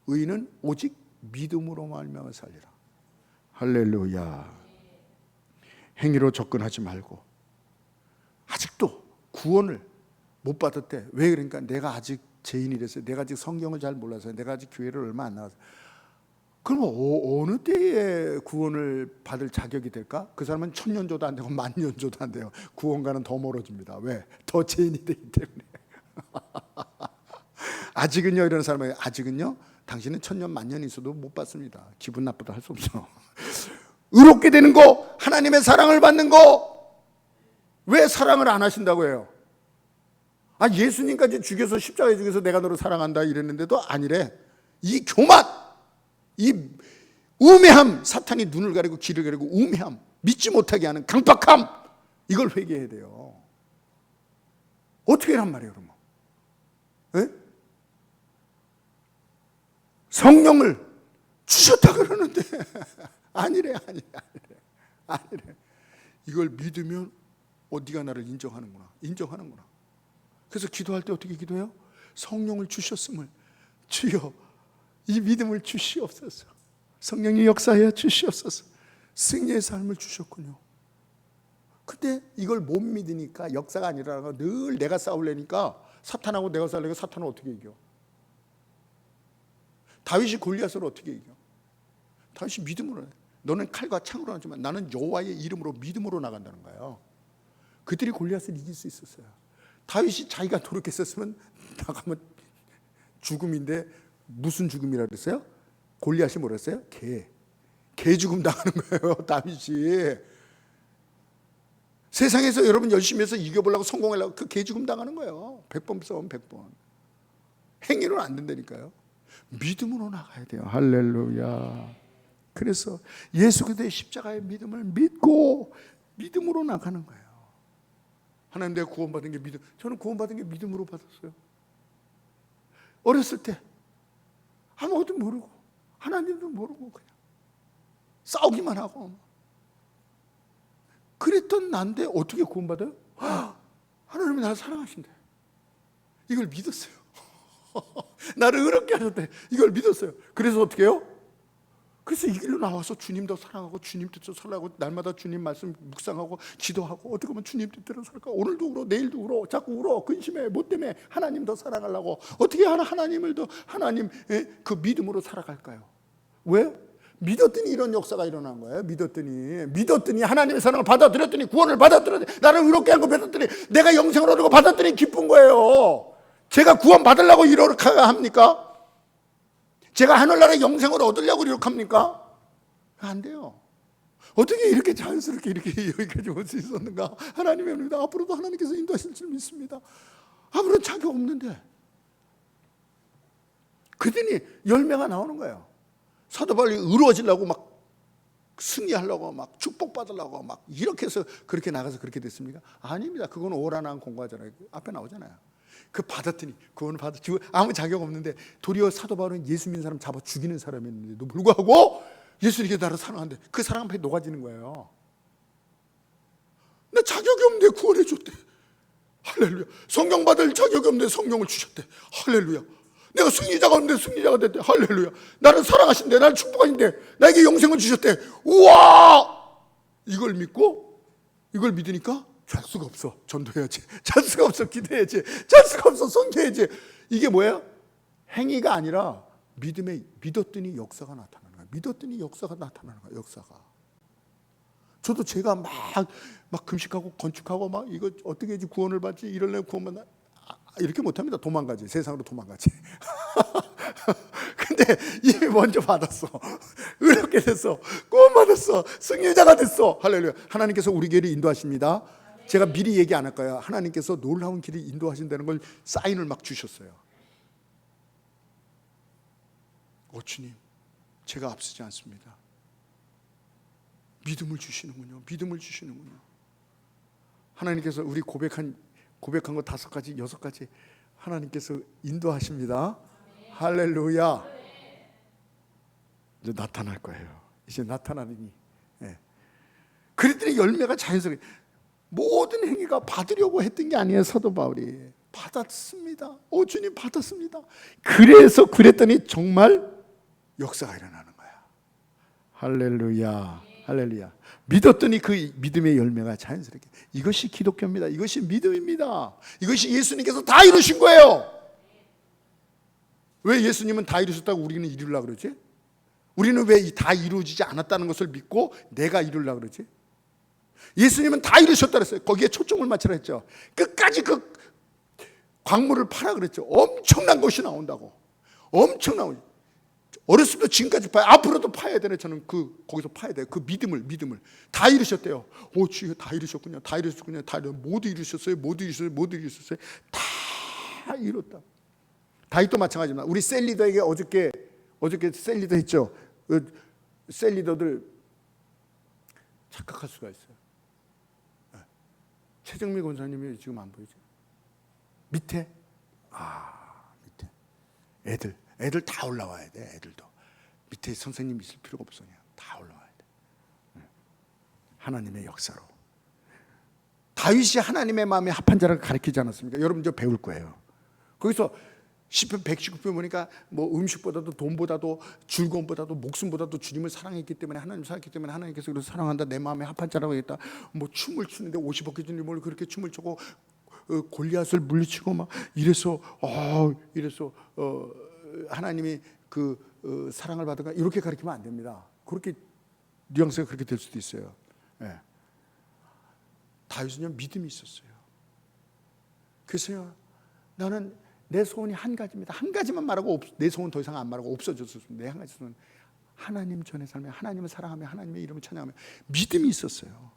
의인은 오직 믿음으로 말미암아 살리라. 할렐루야. 행위로 접근하지 말고, 아직도 구원을 못 받았대. 왜 그러니까 내가 아직 죄인이라서, 내가 아직 성경을 잘 몰라서, 내가 아직 교회를 얼마 안 나와서. 그러면 어느 때에 구원을 받을 자격이 될까? 그 사람은 1000년 줘도 안 되고 10,000년 줘도 안 돼요. 구원과는 더 멀어집니다. 왜? 더 죄인이 되기 때문에. 아직은요, 이런 사람은 아직은요, 당신은 1000년 만년 있어도 못 받습니다. 기분 나쁘다 할 수 없어. 의롭게 되는 거, 하나님의 사랑을 받는 거, 왜 사랑을 안 하신다고 해요? 예수님까지 죽여서 십자가에 죽여서 내가 너를 사랑한다 이랬는데도 아니래. 이 교만, 이 우매함, 사탄이 눈을 가리고 귀를 가리고 우매함, 믿지 못하게 하는 강박함, 이걸 회개해야 돼요. 어떻게 하란 말이에요 그러면? 에? 성령을 주셨다 그러는데 아니래. 이걸 믿으면 네가 나를 인정하는구나. 그래서 기도할 때 어떻게 기도해요? 성령을 주셨음을 주여 이 믿음을 주시옵소서. 성령이 역사하여 주시옵소서. 승리의 삶을 주셨군요. 근데 이걸 못 믿으니까 역사가 아니라는 거, 늘 내가 싸우려니까 사탄하고 내가 싸우려니까 사탄은 어떻게 이겨? 다윗이 골리앗을 어떻게 이겨? 다윗이 믿음으로 해. 너는 칼과 창으로 하지만 나는 여호와의 이름으로 믿음으로 나간다는 거예요. 그들이 골리앗을 이길 수 있었어요. 다윗이 자기가 노력했었으면 나가면 죽음인데 무슨 죽음이라 그랬어요? 골리앗이 뭐라 했어요? 개 죽음 당하는 거예요. 다윗이 세상에서 여러분 열심히 해서 이겨보려고 성공하려고 그 개 죽음 당하는 거예요. 100번 싸우면 100번. 행위로는 안 된다니까요. 믿음으로 나가야 돼요. 할렐루야. 그래서 예수 그리스도의 십자가의 믿음을 믿고 믿음으로 나가는 거예요. 하나님 내가 구원받은 게 믿음. 저는 구원받은 게 믿음으로 받았어요. 어렸을 때 아무것도 모르고 하나님도 모르고 그냥 싸우기만 하고 그랬던 난데 어떻게 구원받아요? 하나님이 나를 사랑하신대. 이걸 믿었어요. 나를 의롭게 하셨대. 이걸 믿었어요. 그래서 어떻게 해요? 그래서 이 길로 나와서 주님 더 사랑하고 주님 뜻대로 살라고 날마다 주님 말씀 묵상하고 기도하고 어떻게 하면 주님 뜻대로 살까? 오늘도 울어 내일도 울어 자꾸 울어 근심해 뭐 때문에 하나님 더 사랑하려고 어떻게 하나님을 더 하나님 그 믿음으로 살아갈까요? 왜? 믿었더니 이런 역사가 일어난 거예요. 믿었더니 하나님의 사랑을 받아들였더니 구원을 받아들였더니 나를 의롭게 한 거 받았더니 내가 영생을 얻고 받았더니 기쁜 거예요. 제가 구원 받으려고 이렇게 합니까? 제가 하늘나라의 영생을 얻으려고 이렇게 합니까? 안 돼요. 어떻게 이렇게 자연스럽게 이렇게 여기까지 올 수 있었는가? 하나님의 은혜입니다. 앞으로도 하나님께서 인도하실 줄 믿습니다. 아무런 자격 없는데 그랬더니 열매가 나오는 거예요. 사도 바울이 의로워지려고 막 승리하려고 막 축복받으려고 막 이렇게 해서 그렇게 나가서 그렇게 됐습니까? 아닙니다. 그건 오라난 공부하잖아요. 앞에 나오잖아요. 그 받았더니 그거는 받았지 아무 자격 없는데 도리어 사도 바울은 예수 믿는 사람 잡아 죽이는 사람이었는데도 불구하고 예수님께 나를 사랑한대. 그 사랑 앞에 녹아지는 거예요. 나 자격이 없는데 구원해 줬대. 할렐루야. 성령 받을 자격이 없는데 성령을 주셨대. 할렐루야. 내가 승리자가 없는데 승리자가 됐대. 할렐루야. 나를 사랑하신대. 나를 축복하신대. 나에게 영생을 주셨대. 우와! 이걸 믿고 이걸 믿으니까 잘 수가 없어. 전도해야지. 잘 수가 없어. 기도해야지. 잘 수가 없어. 선교해야지. 이게 뭐예요? 행위가 아니라 믿었더니 역사가 나타나는 거야. 믿었더니 역사가 나타나는 거야. 역사가. 저도 제가 막 금식하고 건축하고 막 이거 어떻게 해야지 구원을 받지 이럴래 구원받나 이렇게 못합니다. 도망가지. 세상으로 도망가지. 근데 이미 먼저 받았어. 의롭게 됐어. 구원받았어. 승리자가 됐어. 할렐루야. 하나님께서 우리 길을 인도하십니다. 제가 미리 얘기 안 할 거예요. 하나님께서 놀라운 길을 인도하신다는 걸 사인을 막 주셨어요. 주님, 제가 앞서지 않습니다. 믿음을 주시는군요. 믿음을 주시는군요. 하나님께서 우리 고백한 거 5가지, 6가지 하나님께서 인도하십니다. 할렐루야. 이제 나타날 거예요. 이제 나타나니. 그랬더니 열매가 자연스럽게 모든 행위가 받으려고 했던 게 아니에요. 사도 바울이 받았습니다. 주님 받았습니다. 그랬더니 정말 역사가 일어나는 거야. 할렐루야. 할렐루야. 믿었더니 그 믿음의 열매가 자연스럽게. 이것이 기독교입니다. 이것이 믿음입니다. 이것이 예수님께서 다 이루신 거예요. 왜 예수님은 다 이루셨다고 우리는 이루려고 그러지? 우리는 왜 다 이루어지지 않았다는 것을 믿고 내가 이루려고 그러지? 예수님은 다 이루셨다 그랬어요. 거기에 초점을 맞추라 했죠. 끝까지 그 광물을 파라 그랬죠. 엄청난 것이 나온다고. 엄청난. 어렸을 때 지금까지 파야, 앞으로도 파야 되네. 저는 거기서 파야 돼요. 그 믿음을 다 이루셨대요. 주여 다 이루셨군요. 다 이루셨군요. 모두 이루셨어요. 다 이뤘다. 다윗도 마찬가지입니다. 우리 셀리더에게 어저께 셀리더 했죠. 셀리더들 착각할 수가 있어요. 최정미 권사님이 지금 안 보이죠? 밑에 밑에 애들 다 올라와야 돼. 애들도 밑에 선생님 있을 필요가 없어. 그냥 다 올라와야 돼. 하나님의 역사로. 다윗이 하나님의 마음에 합한 자를 가르치지 않았습니까? 여러분 저 배울 거예요. 거기서 시편 119편 보니까 뭐 음식보다도 돈보다도 즐거움보다도 목숨보다도 주님을 사랑했기 때문에, 하나님 사랑했기 때문에 하나님께서 그래서 사랑한다, 내 마음에 합한 자라고 했다. 뭐 춤을 추는데 50억 주님을 뭘 그렇게 춤을 추고 골리앗을 물리치고 막 이래서 하나님이 그 사랑을 받은가, 이렇게 가르치면 안 됩니다. 그렇게 뉘앙스가 그렇게 될 수도 있어요. 예. 다윗은요 믿음이 있었어요. 그래서요 나는 내 소원이 한 가지입니다. 한 가지만 말하고 내 소원 더 이상 안 말하고 없어졌습니다. 내 한 가지 소원, 하나님 전에 살며 하나님을 사랑하며 하나님의 이름을 찬양하며. 믿음이 있었어요.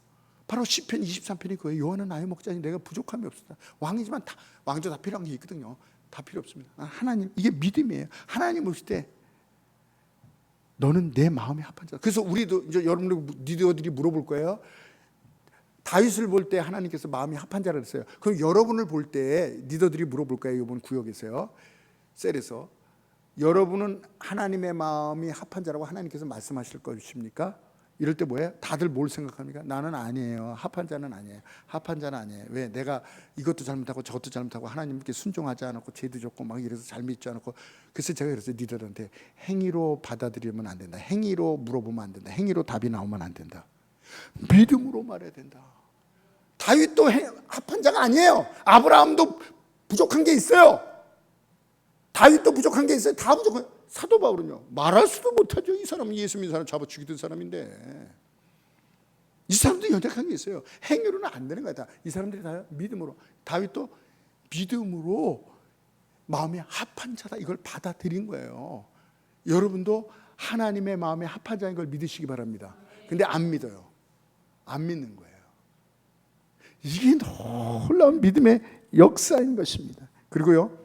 바로 시편 23편이 그거예요. 여호와는 나의 목자니 내가 부족함이 없다. 왕이지만 다, 왕도 다 필요한 게 있거든요. 다 필요 없습니다. 하나님, 이게 믿음이에요. 하나님 오실 때 너는 내 마음에 합한 자. 그래서 우리도 이제 여러분들이 물어볼 거예요. 다윗을 볼 때 하나님께서 마음이 합한 자라 그랬어요. 그럼 여러분을 볼 때 리더들이 물어볼 거예요. 이번 구역에서요, 셀에서 여러분은 하나님의 마음이 합한 자라고 하나님께서 말씀하실 것입니까? 이럴 때 뭐예요? 다들 뭘 생각합니까? 나는 아니에요. 합한 자는 아니에요. 합한 자는 아니에요. 왜? 내가 이것도 잘못하고 저것도 잘못하고 하나님께 순종하지 않았고 죄도 졌고 막 이래서 잘 믿지 않았고. 그래서 제가 그랬어요. 리더들한테 행위로 받아들이면 안 된다. 행위로 물어보면 안 된다. 행위로 답이 나오면 안 된다. 믿음으로 말해야 된다. 다윗도 합한 자가 아니에요. 아브라함도 부족한 게 있어요. 다윗도 부족한 게 있어요. 다 부족한. 사도 바울은요 말할 수도 못하죠. 이 사람은 예수 믿는 사람 잡아 죽이던 사람인데, 이 사람도 연약한 게 있어요. 행위로는 안 되는 거야. 다. 이 사람들이 다 믿음으로. 다윗도 믿음으로 마음에 합한 자다, 이걸 받아들인 거예요. 여러분도 하나님의 마음에 합한 자인 걸 믿으시기 바랍니다. 근데 안 믿어요. 안 믿는 거예요. 이게 놀라운 믿음의 역사인 것입니다. 그리고요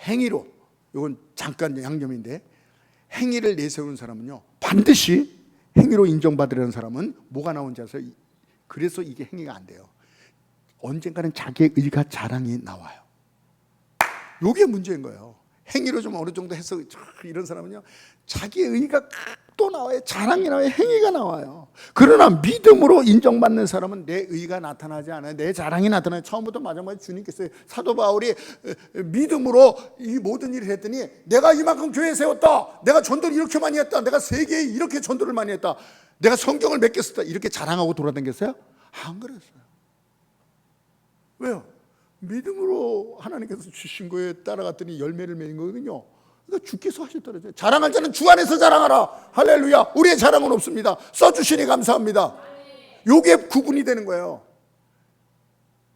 행위로, 이건 잠깐 양념인데, 행위를 내세우는 사람은요 반드시 행위로 인정받으려는 사람은 뭐가 나온지 아세요? 그래서 이게 행위가 안 돼요. 언젠가는 자기의 의가 자랑이 나와요. 이게 문제인 거예요. 행위로 좀 어느 정도 해서 이런 사람은요 자기의 의가 또 나와요. 자랑이 나와요. 행위가 나와요. 그러나 믿음으로 인정받는 사람은 내 의가 나타나지 않아요. 내 자랑이 나타나요. 처음부터 마지막까지 주님께서, 사도 바울이 믿음으로 이 모든 일을 했더니 내가 이만큼 교회 세웠다, 내가 전도를 이렇게 많이 했다, 내가 세계에 이렇게 전도를 많이 했다, 내가 성경을 몇 개 썼다, 이렇게 자랑하고 돌아다녔어요? 안 그랬어요. 왜요? 믿음으로 하나님께서 주신 거에 따라갔더니 열매를 맺는 거거든요. 그러니까 주께서 하셨더라고요. 자랑할 자는 주 안에서 자랑하라. 할렐루야. 우리의 자랑은 없습니다. 써주시니 감사합니다. 요게 구분이 되는 거예요.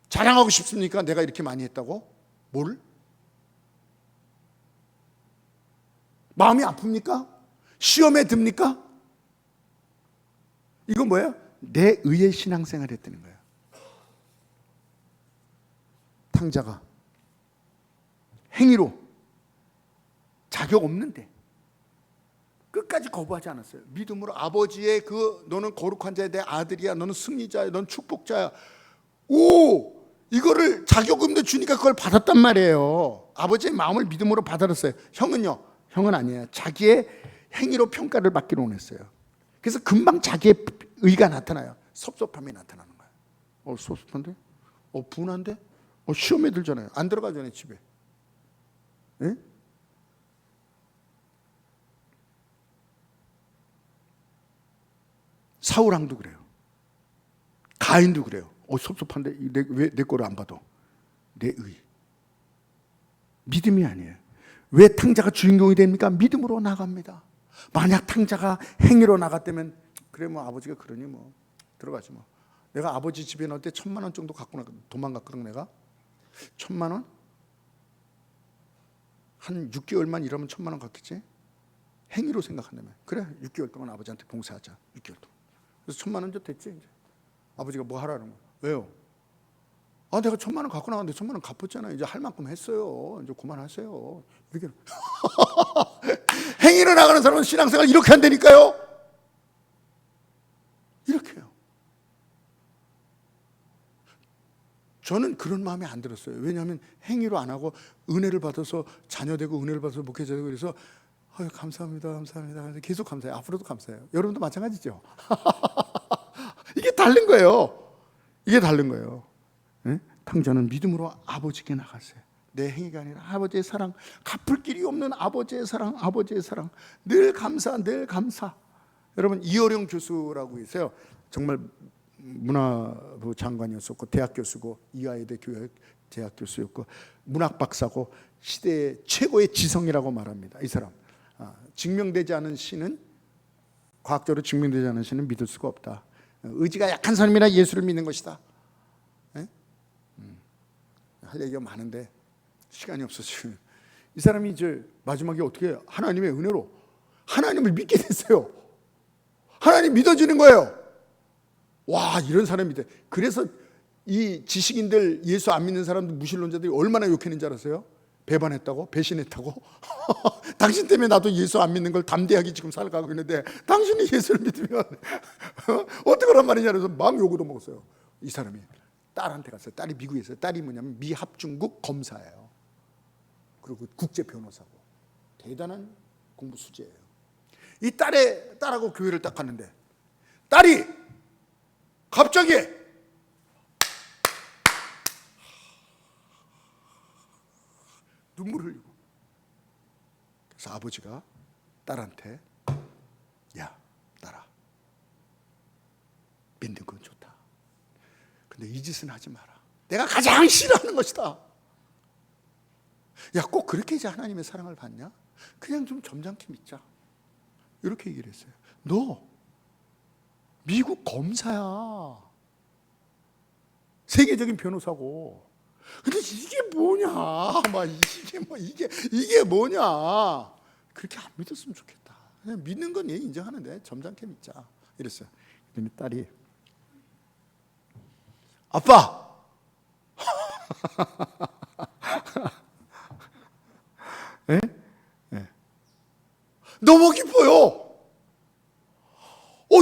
자랑하고 싶습니까? 내가 이렇게 많이 했다고? 뭘? 마음이 아픕니까? 시험에 듭니까? 이건 뭐예요? 내 의의 신앙생활을 했다는 거예요. 탕자가 행위로 자격 없는데 끝까지 거부하지 않았어요. 믿음으로 아버지의 너는 거룩한 자야, 내 아들이야, 너는 승리자야, 너는 축복자야. 오, 이거를 자격 없는데 주니까 그걸 받았단 말이에요. 아버지의 마음을 믿음으로 받아들였어요. 형은요? 형은 아니에요. 자기의 행위로 평가를 받기로 원했어요. 그래서 금방 자기의 의가 나타나요. 섭섭함이 나타나는 거예요. 섭섭한데? 분한데? 시험에 들잖아요. 안 들어가잖아요, 집에. 예? 사울왕도 그래요. 가인도 그래요. 섭섭한데 왜 내 거를 안 받아? 내 의. 믿음이 아니에요. 왜 탕자가 주인공이 됩니까? 믿음으로 나갑니다. 만약 탕자가 행위로 나갔다면, 그래 뭐 아버지가 그러니 뭐 들어가지 뭐. 내가 아버지 집에 넣을 때 1,000만 원 정도 갖고 도망갔거든. 내가 1,000만 원? 한 6개월만 일하면 1,000만 원 갖겠지? 행위로 생각한다면, 그래 6개월 동안 아버지한테 봉사하자. 6개월 동안. 그래서 1,000만 원 됐지. 이제 아버지가 뭐 하라는 거야? 왜요? 내가 1,000만 원 갖고 나갔는데 1,000만 원 갚았잖아요. 이제 할 만큼 했어요. 이제 그만하세요. 이렇게 행위로 나가는 사람은 신앙생활 이렇게 한다니까요. 이렇게. 저는 그런 마음이 안 들었어요. 왜냐하면 행위로 안 하고 은혜를 받아서 자녀 되고 은혜를 받아서 목회자 되고 그래서 감사합니다, 감사합니다. 계속 감사해요. 앞으로도 감사해요. 여러분도 마찬가지죠. 이게 다른 거예요. 이게 다른 거예요. 네? 탕자는 믿음으로 아버지께 나갔어요. 내 행위가 아니라 아버지의 사랑, 갚을 길이 없는 아버지의 사랑, 아버지의 사랑. 늘 감사, 늘 감사. 여러분 이어령 교수라고 있어요. 정말 문화부 장관이었었고 대학 교수고 이화여대 교육 대학 교수였고 문학 박사고 시대의 최고의 지성이라고 말합니다. 이 사람 증명되지 않은 신은 과학적으로 증명되지 않은 신은 믿을 수가 없다. 의지가 약한 사람이라 예수를 믿는 것이다. 네? 할 얘기가 많은데 시간이 없어서 이 사람이 이제 마지막에 어떻게 하나님의 은혜로 하나님을 믿게 됐어요. 하나님 믿어지는 거예요. 와, 이런 사람이 돼. 그래서 이 지식인들, 예수 안 믿는 사람들, 무신론자들이 얼마나 욕했는지 알았어요? 배반했다고? 배신했다고? 당신 때문에 나도 예수 안 믿는 걸 담대하게 지금 살아가고 있는데 당신이 예수를 믿으면 어떡하란 말이냐 그래서 막 욕을 먹었어요. 이 사람이 딸한테 갔어요. 딸이 미국에 있어요. 딸이 뭐냐면 미합중국 검사예요. 그리고 국제 변호사고 대단한 공부 수재예요. 이 딸하고 교회를 딱 갔는데 딸이 갑자기 눈물을 흘리고 그래서 아버지가 딸한테 야 딸아 믿는 건 좋다. 근데 이 짓은 하지 마라. 내가 가장 싫어하는 것이다. 야, 꼭 그렇게 이제 하나님의 사랑을 받냐? 그냥 좀 점잖게 믿자. 이렇게 얘기를 했어요. 너 미국 검사야. 세계적인 변호사고. 근데 이게 뭐냐? 막 이게 뭐냐? 그렇게 안 믿었으면 좋겠다. 그냥 믿는 건 얘 인정하는데 점잖게 믿자. 이랬어요. 그랬더니 딸이 아빠. 네? 네. 너무 기뻐요.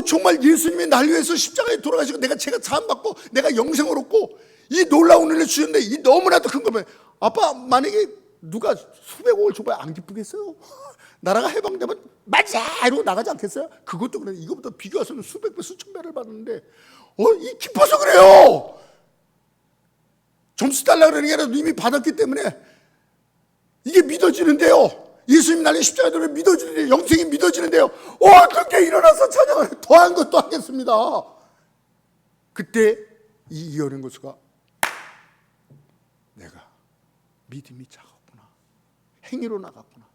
정말 예수님이 날 위해서 십자가에 돌아가시고 내가 제가 사함받고 내가 영생을 얻고 이 놀라운 은혜를 주셨는데 이 너무나도 큰 거면 아빠 만약에 누가 수백억을 줘봐야 안 기쁘겠어요? 나라가 해방되면 맞아 이러고 나가지 않겠어요? 그것도 그래. 이거보다 비교해서는 수백 배 수천 배를 받는데 이 기뻐서 그래요. 점수 달라고 그러는 게 아니라 이미 받았기 때문에 이게 믿어지는데요. 예수님 날린 십자가에 돌아 믿어지는데 영생이 믿어지는데요. 그렇게 일어나서 찬양을 더한 것도 하겠습니다. 그때 이 이어령 교수가 내가 믿음이 작았구나. 행위로 나갔구나.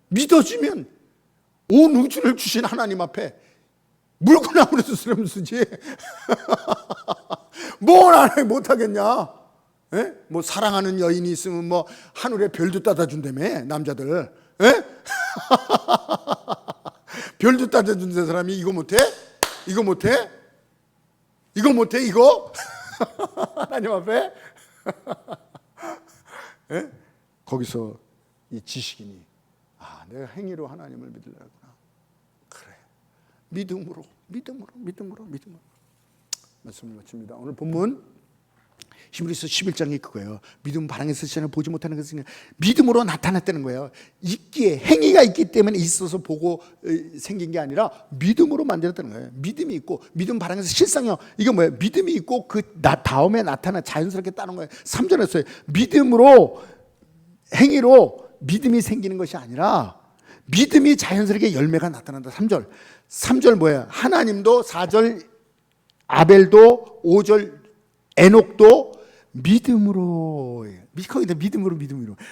믿어지면 온 우주를 주신 하나님 앞에 물구나무로 쓰려면 쓰지. 뭘 안 해 못하겠냐? 에? 뭐 사랑하는 여인이 있으면 뭐 하늘에 별도 따다 준다며 남자들. 에? 별도 따다 준다는 사람이 이거 못해? 이거 못해? 이거 못해? 이거? 하나님 앞에? 에? 거기서 이 지식인이 내가 행위로 하나님을 믿으려구나. 그래. 믿음으로 말씀을 마칩니다. 오늘 본문 히브리서 11장이 그거예요. 믿음 바람에서 시선을 보지 못하는 것은 믿음으로 나타났다는 거예요. 있기에 행위가 있기 때문에 있어서 보고 생긴 게 아니라 믿음으로 만들었다는 거예요. 믿음이 있고 믿음 바람에서 실상이요. 이게 뭐예요? 믿음이 있고 그 다음에 나타나 자연스럽게 따는 거예요. 3절에서요. 믿음으로 행위로 믿음이 생기는 것이 아니라 믿음이 자연스럽게 열매가 나타난다. 3절 뭐예요? 하나님도 4절 아벨도 5절 에녹도 믿음으로 거기다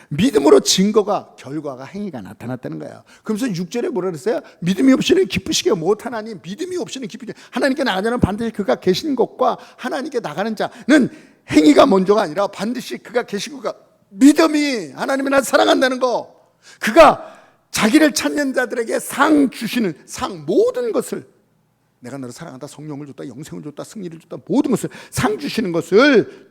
믿음으로 증거가 결과가 행위가 나타났다는 거예요. 그러면서 6절에 뭐라 그랬어요? 믿음이 없이는 기쁘시게 못하나니 믿음이 없이는 기쁘지 하나님께 나가는 자는 반드시 그가 계신 것과 하나님께 나가는 자는 행위가 먼저가 아니라 반드시 그가 계신 것과 믿음이 하나님이 날 사랑한다는 거 그가 자기를 찾는 자들에게 상 주시는 상 모든 것을 내가 너를 사랑한다 성령을 줬다 영생을 줬다 승리를 줬다 모든 것을 상 주시는 것을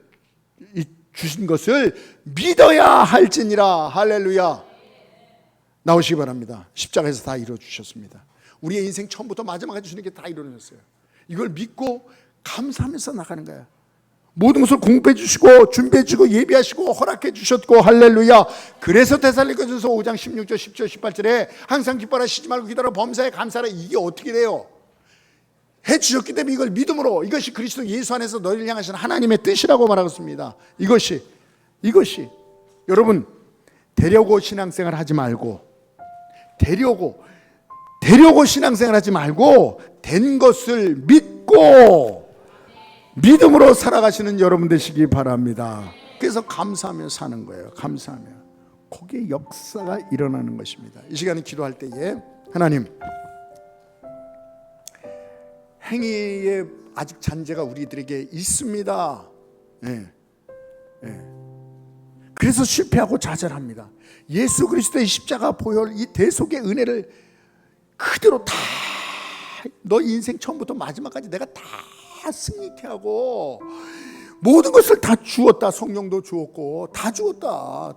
주신 것을 믿어야 할지니라. 할렐루야. 나오시기 바랍니다. 십자가에서 다 이루어주셨습니다. 우리의 인생 처음부터 마지막까지 주는 게 다 이루어졌어요. 이걸 믿고 감사하면서 나가는 거야. 모든 것을 공급해 주시고 준비해 주고 예비하시고 허락해 주셨고 할렐루야. 그래서 데살로니가전서 5장 16절 10절 18절에 항상 기뻐라 쉬지 말고 기도하라 범사에 감사하라. 이게 어떻게 돼요? 해 주셨기 때문에 이걸 믿음으로, 이것이 그리스도 예수 안에서 너희를 향하신 하나님의 뜻이라고 말하고 있습니다. 이것이 여러분, 되려고 신앙생활 하지 말고, 되려고 신앙생활 하지 말고 된 것을 믿고 믿음으로 살아가시는 여러분 되시기 바랍니다. 그래서 감사하며 사는 거예요. 감사하며. 거기에 역사가 일어나는 것입니다. 이 시간에 기도할 때에 하나님, 행위에 아직 잔재가 우리들에게 있습니다. 그래서 실패하고 좌절합니다. 예수 그리스도의 십자가 보혈, 이 대속의 은혜를 그대로 다, 너 인생 처음부터 마지막까지 내가 다 승리케 하고 모든 것을 다 주었다. 성령도 주었고 다 주었다.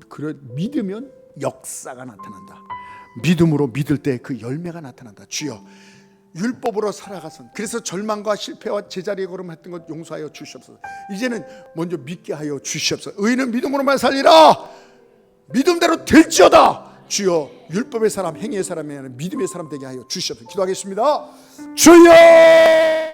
그래, 믿으면 역사가 나타난다. 믿음으로 믿을 때 그 열매가 나타난다. 주여, 율법으로 살아가선, 그래서 절망과 실패와 제자리에 걸음했던 것 용서하여 주시옵소서. 이제는 먼저 믿게 하여 주시옵소서. 의인은 믿음으로만 살리라. 믿음대로 될지어다. 주여, 율법의 사람, 행위의 사람이 아니라 믿음의 사람 되게 하여 주시옵소서. 기도하겠습니다. 주여.